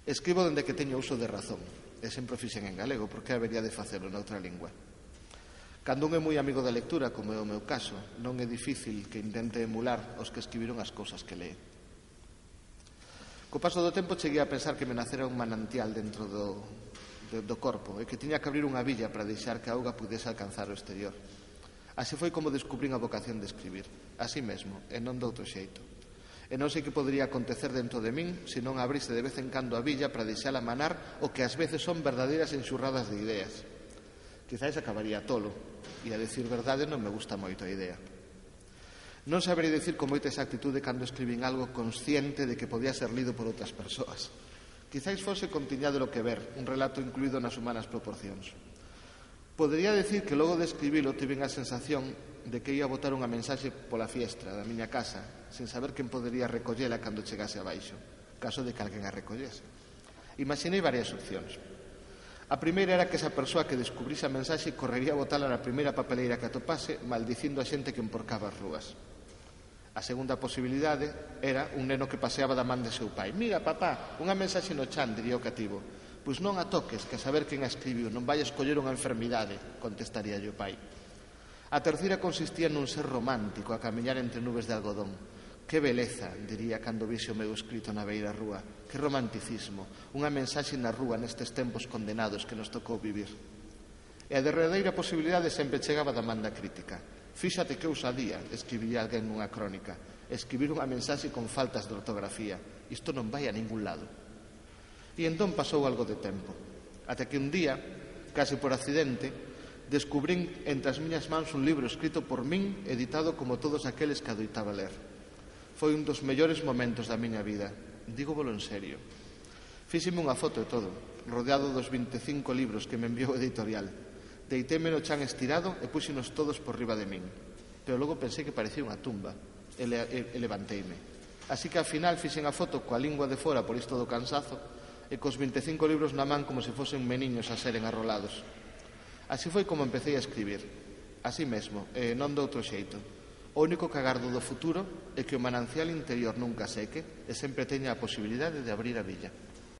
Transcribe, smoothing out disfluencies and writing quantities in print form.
Escribo dende que teño uso de razón, e sempre o fixen en galego, porque habería de facelo noutra lingua. Cando un é moi amigo da lectura, como é o meu caso, non é difícil que intente emular os que escribiron as cousas que lee. Co paso do tempo cheguei a pensar que me nacera un manantial dentro do corpo e que tiña que abrir unha billa para deixar que a auga pudese alcanzar o exterior. Así foi como descubrín a vocación de escribir, así mesmo, e non doutro xeito. E non sei que podería acontecer dentro de min se non abrise de vez en cando a billa para deixala manar o que ás veces son verdadeiras enxurradas de ideas. Quizais acabaría tolo, e a decir verdade non me gusta moito a idea. Non saberei dicir con moita exactitude cando escribín algo consciente de que podía ser lido por outras persoas. Quizais fose con tiñado lo que ver, un relato incluído nas humanas proporcións. Podería decir que logo de escribilo tive a sensación de que ia botar unha mensaxe pola fiestra da miña casa, sen saber quen podería recollela cando chegase abaixo, caso de que alguén a recollese. Imaginei varias opcións. A primeira era que esa persoa que descubrise a mensaxe correría a botala na primeira papeleira que atopase, maldicindo a xente que emporcaba as rúas. A segunda posibilidade era un neno que paseaba da man de seu pai. «Mira, papá, unha mensaxe no chan», diría o cativo. «Pois non a toques, que a saber quen a escribiu, non vai a escoller unha enfermidade», contestaría o pai. A terceira consistía nun ser romántico a camiñar entre nubes de algodón. «Que beleza», diría cando vise o meu escrito na beira rúa. «Que romanticismo, unha mensaxe na rúa nestes tempos condenados que nos tocou vivir». E a derradeira posibilidade sempre chegaba da man da crítica. «Fíxate que ousadía», escribiría alguén nunha crónica, «escribir unha mensaxe con faltas de ortografía. Isto non vai a ningún lado». E entón pasou algo de tempo, ata que un día, case por accidente, descubrín entre as miñas mans un libro escrito por min, editado como todos aqueles que adoitaba ler. Foi un dos mellores momentos da miña vida, dígovolo en serio. Fíxeme unha foto e todo, rodeado dos 25 libros que me enviou o editorial. Deitéme no chan estirado e puxenos todos por riba de min. Pero logo pensei que parecía unha tumba e levanteime. Así que ao final fixen a foto coa lingua de fora por isto do cansazo e cos 25 libros na man como se fosen meniños a seren arrolados. Así foi como empecé a escribir, así mesmo, e non doutro xeito. O único que agardo do futuro é que o manancial interior nunca seque e sempre teña a posibilidade de abrir a billa.